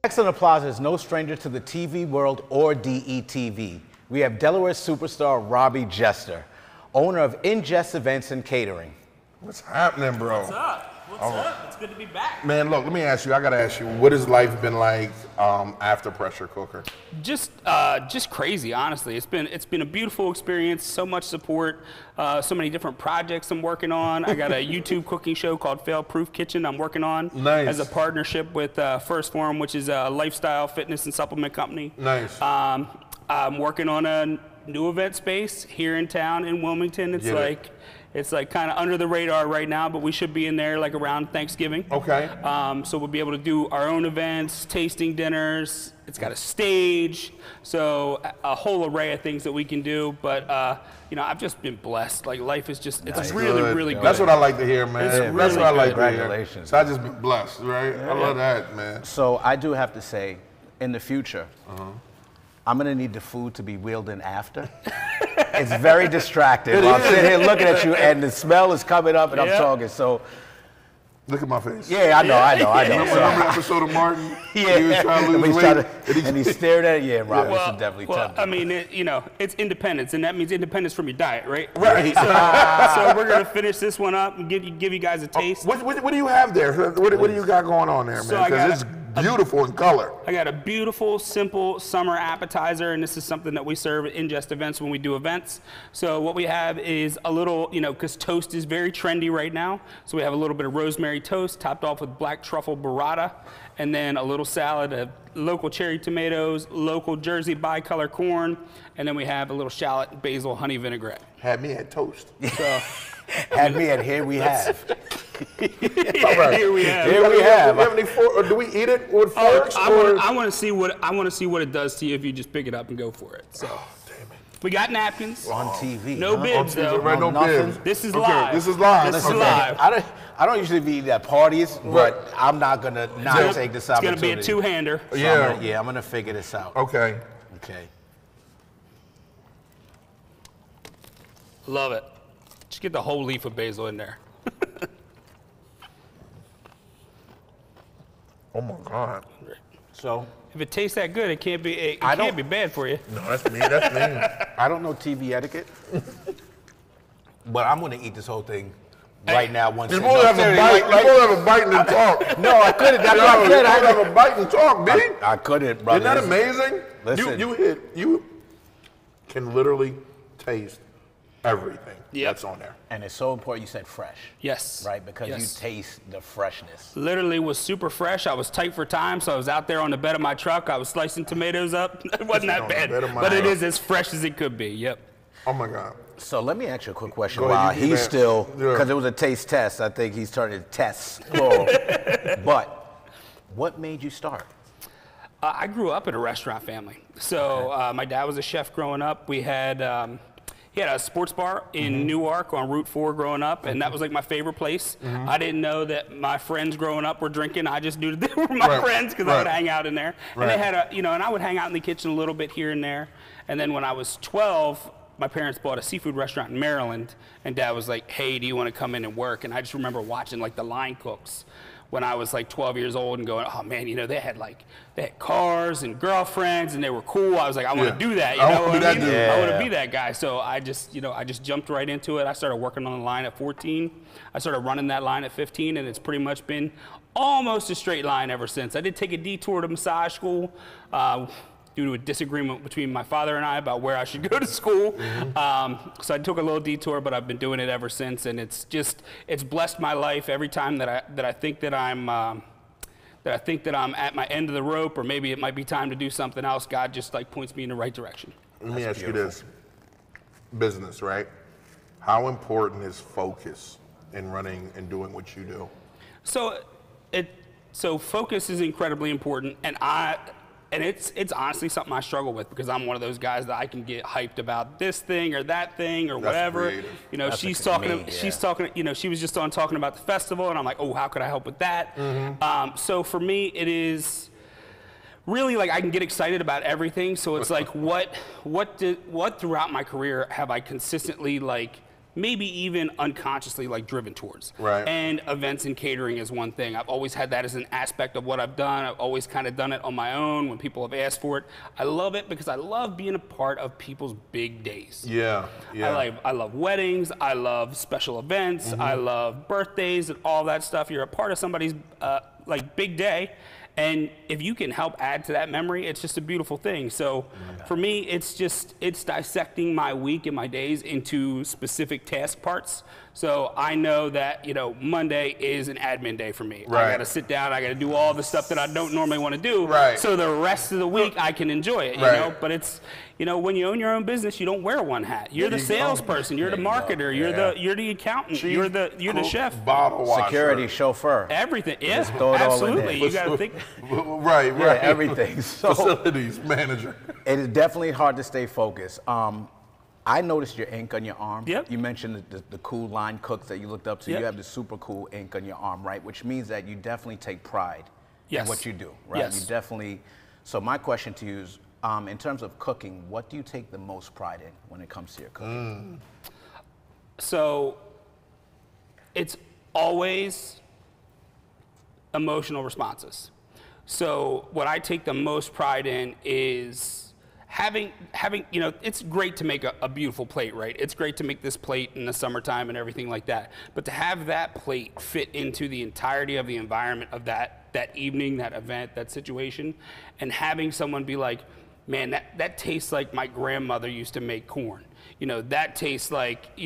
Next on the Plaza is no stranger to the TV world or DETV. We have Delaware superstar Robbie Jester, owner of In Jest Events and Catering. What's happening, bro? What's up? What's up? It's good to be back. Man, look, let me ask you, I gotta ask you, what has life been like after Pressure Cooker? Just crazy, honestly. It's been a beautiful experience, so much support, so many different projects I'm working on. I got a YouTube cooking show called Fail Proof Kitchen I'm working on. Nice. As a partnership with First Form, which is a lifestyle fitness and supplement company. Nice. I'm working on a new event space here in town in Wilmington. It's like kind of under the radar right now, but we should be in there like around Thanksgiving. Okay. So we'll be able to do our own events, tasting dinners. It's got a stage, so a whole array of things that we can do. But you know, I've just been blessed. Like life is just, it's really good. That's what I like to hear, man. It's really That's what I like to hear. Congratulations. So I just been blessed, right? I love that, man. So I do have to say, in the future, I'm gonna need the food to be wheeled in after. It's very distracting. I'm sitting here looking at you, and the smell is coming up, and I'm talking. So, look at my face. yeah, I know. Remember the episode of Martin? Yeah, He was trying to lose weight. and he stared at it. Yeah, Robbie should definitely tell me. I mean, you know, it's independence, and that means independence from your diet, right? Right. So we're gonna finish this one up and give you guys a taste. What do you have there? What do you got going on there, So man? Because it's beautiful in color. I got a beautiful, simple summer appetizer, and this is something that we serve at In Jest Events when we do events. So what we have is a little, you know, because toast is very trendy right now, so we have a little bit of rosemary toast topped off with black truffle burrata, and then a little salad of local cherry tomatoes, local Jersey bicolor corn, and then we have a little shallot, basil, honey vinaigrette. Had me at toast. So, Had me at here we have. All right. Here we have. Here we have. Do we have any or do we eat it with forks? I want to see what it does to you if you just pick it up and go for it. So, we got napkins. On TV. No bibs though. Right, no nothing. bibs. This is Okay, live. this is live. This is Okay. live. I don't usually be at parties, but I'm not gonna not take this It's opportunity. gonna be a two-hander. So Yeah. I'm gonna figure this out. Okay. Okay. Love it. Just get the whole leaf of basil in there. Oh my God. So If it tastes that good, it can't be bad for you. No, that's me. That's me. I don't know TV etiquette, but I'm gonna eat this whole thing right now. Once You're supposed to have a bite. You're supposed to have a bite and then talk. No, I couldn't. That's what I You're said. supposed to have a bite and talk, B. I couldn't, brother. Isn't that amazing? Listen. You can literally taste everything Yep. that's on there. And it's so important you said fresh. Yes. Right? Because Yes. you taste the freshness. Literally was super fresh. I was tight for time, so I was out there on the bed of my truck. I was slicing tomatoes up. It wasn't that On the bad, bed of my but it truck. is as fresh as it could be. Yep. Oh my God. So let me ask you a quick question. Go ahead, While you keep he's that. still, Yeah. because it was a taste test, I think he's turning tests plural. But what made you start? I grew up in a restaurant family. So my dad was a chef growing up. We had he had a sports bar in Newark on Route 4 growing up, and that was like my favorite place. I didn't know that my friends growing up were drinking. I just knew that they were my friends because I would hang out in there. And they had and I would hang out in the kitchen a little bit here and there. And then when I was 12, my parents bought a seafood restaurant in Maryland, and Dad was like, "Hey, do you want to come in and work?" And I just remember watching like the line cooks when I was like 12 years old and going, "Oh man, you know, they had cars and girlfriends and they were cool." I was like, "I want to do that." You know what I mean? I want to be that guy. So I just jumped right into it. I started working on the line at 14. I started running that line at 15, and it's pretty much been almost a straight line ever since. I did take a detour to massage school due to a disagreement between my father and I about where I should go to school. So I took a little detour, but I've been doing it ever since, and it's blessed my life every time that I think that I'm at my end of the rope, or maybe it might be time to do something else. God just like points me in the right direction. Let me ask you this. Business, right? How important is focus in running and doing what you do? So focus is incredibly important, and it's honestly something I struggle with because I'm one of those guys that I can get hyped about this thing or that thing or whatever. Creative. You know, she's talking, you know, she was just on talking about the festival, and I'm like, oh, how could I help with that? So for me, it is really like I can get excited about everything. So it's like, what throughout my career have I consistently like maybe even unconsciously like driven towards. Right. And events and catering is one thing. I've always had that as an aspect of what I've done. I've always kind of done it on my own when people have asked for it. I love it because I love being a part of people's big days. Yeah, yeah. I love weddings. I love special events. I love birthdays and all that stuff. You're a part of somebody's like big day. And if you can help add to that memory, it's just a beautiful thing. So for me, it's dissecting my week and my days into specific task parts. So I know that, you know, Monday is an admin day for me. Right. I got to sit down. I got to do all the stuff that I don't normally want to do. Right. So the rest of the week I can enjoy it, you know. But it's, you know, when you own your own business, you don't wear one hat. You're the salesperson. You're the marketer. You're the accountant. You're the chef. Bottle washer. Security, chauffeur. Everything. Yeah, Just throw it all in absolutely. there. You got to think. Right. Yeah, everything. So Facilities manager. it is definitely hard to stay focused. I noticed your ink on your arm. Yep. You mentioned the cool line cooks that you looked up to. Yep. You have the super cool ink on your arm, right? Which means that you definitely take pride in Yes. what you do, right? Yes. You definitely. So my question to you is, in terms of cooking, what do you take the most pride in when it comes to your cooking? So it's always emotional responses. So what I take the most pride in is having, you know, it's great to make a beautiful plate, right? It's great to make this plate in the summertime and everything like that. But to have that plate fit into the entirety of the environment of that evening, that event, that situation, and having someone be like, man, that tastes like my grandmother used to make corn. You know, that tastes like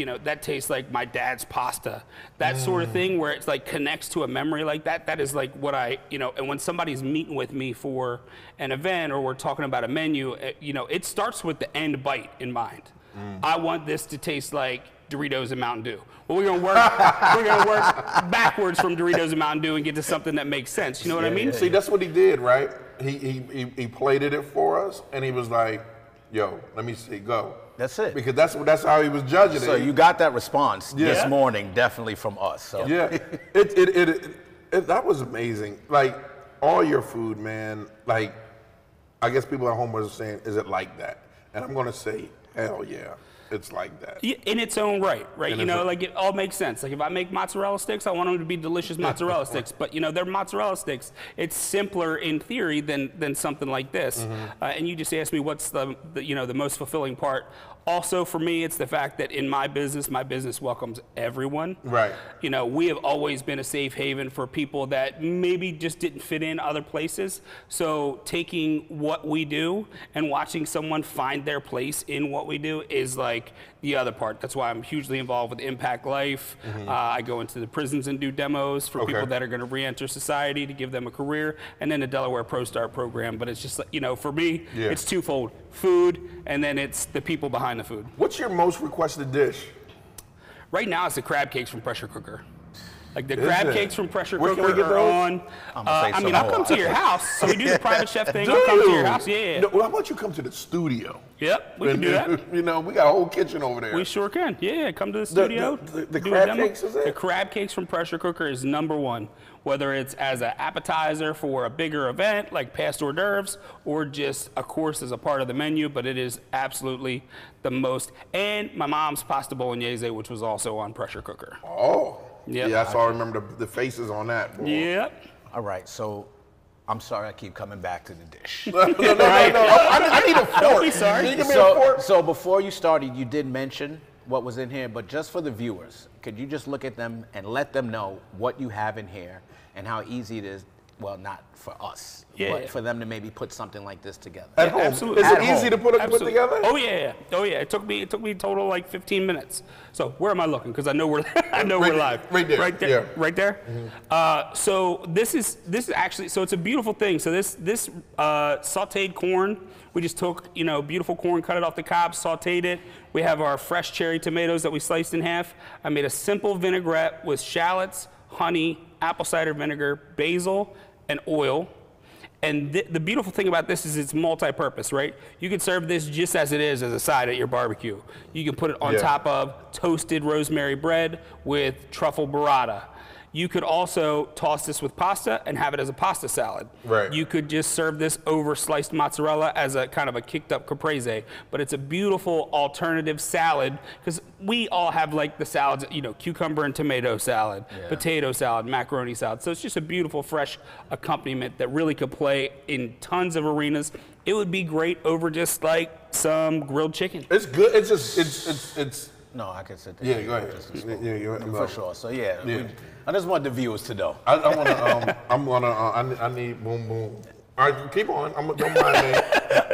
my dad's pasta. That sort of thing where it's like connects to a memory like that. That is like what I, you know, and when somebody's meeting with me for an event or we're talking about a menu, you know, it starts with the end bite in mind. I want this to taste like Doritos and Mountain Dew. Well, we're gonna work backwards from Doritos and Mountain Dew and get to something that makes sense. You know what I mean? See, that's what he did, right? He plated it for us, and he was like, "Yo, let me see, go." That's it. Because that's how he was judging it. So you got that response this morning, definitely from us. So. Yeah, that was amazing. Like all your food, man. Like, I guess people at home were saying, "Is it like that?" And I'm gonna say, "Hell yeah, it's like that." Yeah, in its own right? You know, like it all makes sense. Like if I make mozzarella sticks, I want them to be delicious mozzarella sticks. But you know, they're mozzarella sticks. It's simpler in theory than something like this. And you just asked me what's the most fulfilling part. Also, for me, it's the fact that in my business welcomes everyone. Right. You know, we have always been a safe haven for people that maybe just didn't fit in other places. So taking what we do and watching someone find their place in what we do is like the other part. That's why I'm hugely involved with Impact Life. I go into the prisons and do demos for people that are going to re-enter society to give them a career, and then the Delaware Pro Star program. But it's just like, you know, for me, it's twofold: food, and then it's the people behind the food. What's your most requested dish? Right now, it's the crab cakes from Pressure Cooker. Like the crab cakes from Pressure Where can we Cooker get are those? on. I mean, I'll come to your house. So we do the private chef thing. I'll come to your house. Yeah. No, well, how about you come to the studio? Yep, we can do that. You know, we got a whole kitchen over there. We sure can. Yeah, come to the studio. The do crab cakes is it? The crab cakes from Pressure Cooker is #1. Whether it's as an appetizer for a bigger event like past hors d'oeuvres or just a course as a part of the menu, but it is absolutely the most. And my mom's pasta bolognese, which was also on Pressure Cooker. Oh. Yep. Yeah, I saw. I remember the faces on that. Boy. Yep. All right, so I'm sorry I keep coming back to the dish. No. I need a fork. Don't be sorry. Can you give me a fork? So before you started, you did mention what was in here, but just for the viewers, could you just look at them and let them know what you have in here and how easy it is? Well, not for us, but for them to maybe put something like this together. At home. Absolutely. Is it easy to put together? Oh yeah. It took me total like 15 minutes. So where am I looking? Because I know we're we're live. Right there. Right there. Yeah. Right there. So this is actually, so it's a beautiful thing. So this sautéed corn, we just took, you know, beautiful corn, cut it off the cob, sautéed it. We have our fresh cherry tomatoes that we sliced in half. I made a simple vinaigrette with shallots, honey, apple cider vinegar, basil, and oil. And the beautiful thing about this is it's multi-purpose, right? You can serve this just as it is as a side at your barbecue. You can put it on top of toasted rosemary bread with truffle burrata. You could also toss this with pasta and have it as a pasta salad. Right. You could just serve this over sliced mozzarella as a kind of a kicked up caprese, but it's a beautiful alternative salad because we all have like the salads, you know, cucumber and tomato salad, potato salad, macaroni salad. So it's just a beautiful, fresh accompaniment that really could play in tons of arenas. It would be great over just like some grilled chicken. It's good. It's just, it's. No, I can sit there. Yeah, go ahead. Yeah, For sure. So yeah. I just want the viewers to know. I want to. I need boom boom. All right, keep on. Don't mind me.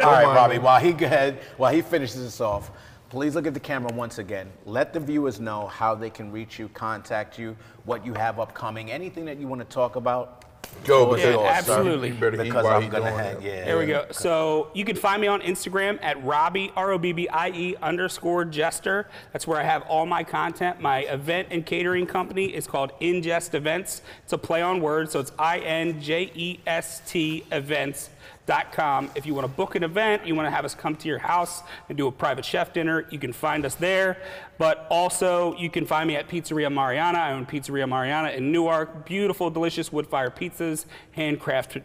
All right, Robbie. While he finishes this off, please look at the camera once again. Let the viewers know how they can reach you, contact you, what you have upcoming, anything that you want to talk about. Go, absolutely. Because I'm gonna hang. There we go. So you can find me on Instagram at Robbie _Jester. That's where I have all my content. My event and catering company is called In Jest Events. It's a play on words, so it's INJEST Events.com. If you want to book an event, you want to have us come to your house and do a private chef dinner, you can find us there. But also, you can find me at Pizzeria Mariana. I own Pizzeria Mariana in Newark. Beautiful, delicious wood-fired pizzas, handcrafted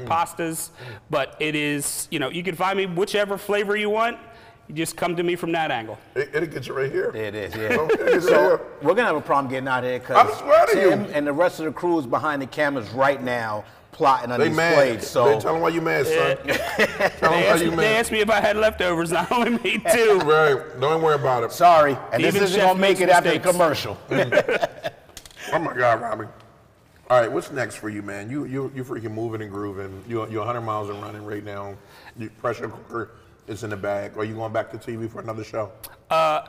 pastas. But it is, you know, you can find me whichever flavor you want. You just come to me from that angle. It'll get you right here. It is, yeah. So we're gonna have a problem getting out of here because Tim and the rest of the crew is behind the cameras right now, plotting on these plates. So tell them why you mad, son. Tell them why you mad. They asked me if I had leftovers, and I only made 2. Right. Don't worry about it. Sorry, and Even this isn't chef gonna make makes it after the mistakes. commercial. Oh my God, Robbie. All right, what's next for you, man? You freaking moving and grooving. You're 100 miles and running right now. Your pressure cooker is in the bag. Are you going back to TV for another show?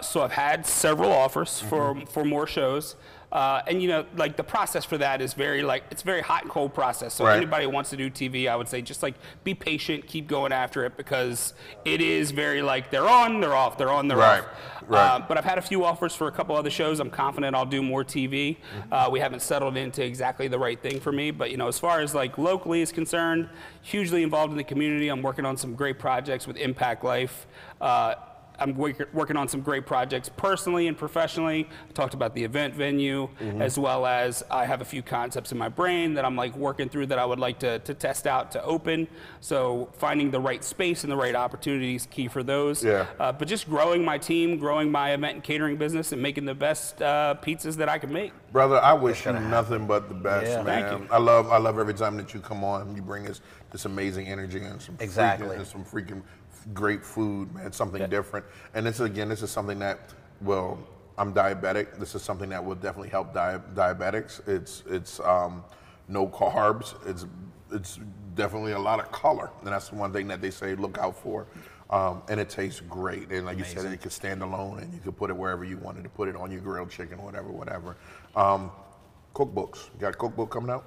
So I've had several offers for more shows. And you know, like the process for that is it's very hot and cold process. So anybody who wants to do TV, I would say just like be patient, keep going after it because it is very like they're on, they're off, they're on, they're off. Right. But I've had a few offers for a couple other shows. I'm confident I'll do more TV. We haven't settled into exactly the right thing for me, but you know, as far as like locally is concerned, hugely involved in the community. I'm working on some great projects with Impact Life. I'm working on some great projects personally and professionally. I talked about the event venue, as well as I have a few concepts in my brain that I'm like working through that I would like to test out to open. So finding the right space and the right opportunities key for those. But just growing my team, growing my event and catering business, and making the best pizzas that I can make. Brother, I wish you nothing but the best, man. Thank you. I love every time that you come on. You bring us this amazing energy and some freaking great food, man. Something different. And this is something that, well, I'm diabetic. This is something that will definitely help diabetics. It's no carbs. It's definitely a lot of color, and that's the one thing that they say look out for. And it tastes great. And like you said, it could stand alone, and you could put it wherever you wanted to put it, on your grilled chicken, whatever. Cookbooks. You got a cookbook coming out?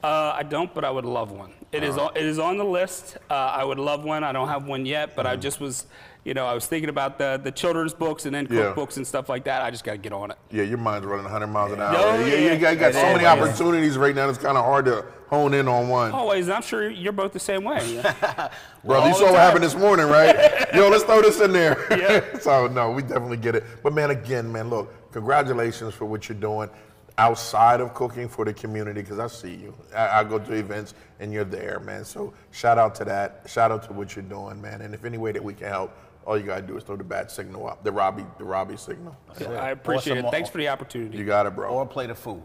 I don't, but I would love one. It is on the list. I would love one. I don't have one yet, but I just was, you know, I was thinking about the children's books and then cookbooks and stuff like that. I just got to get on it. Yeah, your mind's running 100 miles an hour. You got so many opportunities right now. It's kind of hard to hone in on one. Always. I'm sure you're both the same way. Brother, you saw what happened this morning, right? Yo, let's throw this in there. So, no, we definitely get it. But, man, again, look, congratulations for what you're doing outside of cooking for the community, because I see you. I go to events and you're there, man. So shout out to that. Shout out to what you're doing, man. And if any way that we can help, all you gotta do is throw the bat signal up, the Robbie signal. I appreciate it. Thanks for the opportunity. You got it, bro. Or a plate of food.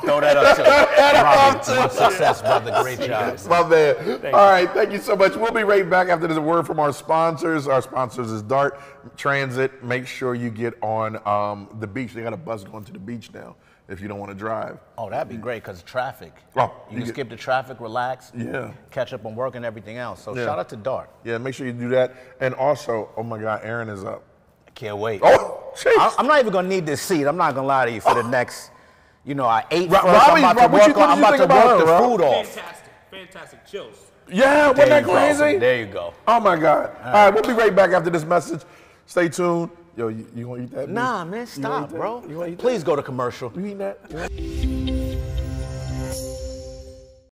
Throw that up too. Robbie, much success, brother. Great job. My man. All right, thank you so much. We'll be right back after there's a word from our sponsors. Our sponsors is Dart Transit. Make sure you get on the beach. They got a bus going to the beach now if you don't want to drive. Oh, that'd be great because traffic. Oh, you can skip the traffic, relax, catch up on work and everything else. So shout out to Dart. Yeah, make sure you do that. And also, oh my God, Aaron is up. I can't wait. Oh, jeez. I'm not even gonna need this seat. I'm not gonna lie to you for the next. You know, I ate first. Robbie, I'm about to work the food off. Fantastic. Chills. Yeah, wasn't that crazy? There you go. Oh my God. All right, we'll be right back after this message. Stay tuned. Yo, you gonna eat that? Nah, man, stop, bro. Please go to commercial. You eating that?